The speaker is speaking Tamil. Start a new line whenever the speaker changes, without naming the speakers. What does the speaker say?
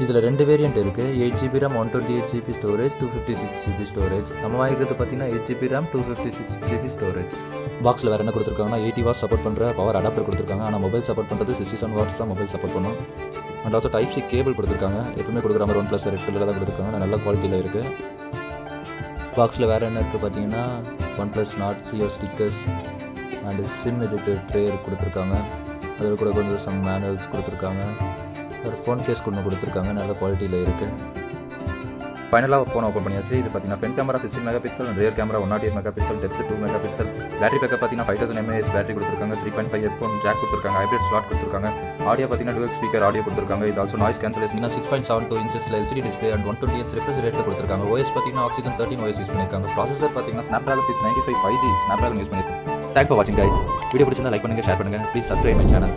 இதில் 2 வேரியண்ட் இருக்குது. 8GB RAM 128GB storage, 256GB storage. நம்ம வாங்கிக்கிறது பார்த்தீங்கன்னா 8GB RAM 256GB ஸ்டோரேஜ். பாக்ஸில் வேறு என்ன கொடுத்துருக்காங்கன்னா 80 வாட்ஸ் சப்போர்ட் பண்ணுற பவர் அடாப்டர் கொடுத்துருக்காங்க. ஆனால் மொபைல் சப்போர்ட் பண்ணுறது 67 வாட்ஸ் தான் மொபைல் சப்போர்ட் பண்ணும். And also type C cable கொடுத்துருக்காங்க. எப்பவுமே கொடுக்குற மாதிரி OnePlus ரெட் கலரில் தான் கொடுத்துருக்காங்க. நல்ல குவாலிட்டியில் இருக்குது. பாக்ஸில் வேறு என்ன இருக்குது பார்த்தீங்கன்னா OnePlus Nord CO stickers and sim ejector tray கொடுத்துருக்காங்க. அதில் கூட கொஞ்சம் சம் மேனுவல்ஸ் கொடுத்துருக்காங்க. ஒரு ஃபோன் கேஸ் கொண்டு கொடுத்துருக்காங்க. நல்ல குவாலிட்டியில் இருக்குது. ஃபைனலாக ஃபோன் ஓப்பன் பண்ணியாச்சு. இது பார்த்தீங்கன்னா front camera 16 megapixel and rear camera 108 megapixel, depth 2 megapixel. Battery backup பார்த்தீங்கன்னா 5000 mAh பேட்டரி கொடுத்துருக்காங்க. 3.5 ஹெட்ஃபோன் ஜாக் கொடுத்துருக்காங்க. ஹைப்ரிட் ஸ்லாட் கொடுத்துருக்காங்க. ஆடியோ பார்த்தீங்கன்னா டுவல் ஸ்பீக்கர் ஆடியோ கொடுத்துருக்காங்க. இது also noise cancellation 6.72 இன்ச்சஸில் LCD display and 120Hz refresh ரேட்டில் கொடுத்துருக்காங்க. OS பார்த்தீங்கன்னா Oxygen 13 OS யூஸ் பண்ணியிருக்காங்க. ப்ராசஸர் பார்த்தீங்கன்னா Snapdragon 695 5G Snapdragon யூஸ் பண்ணியிருக்காங்க. தேங்க்ஸ் ஃபார் வாட்சிங் கைஸ். வீடியோ பிடிச்சிருந்தா லைக் பண்ணுங்கள், ஷேர் பண்ணுங்கள். Please subscribe my channel.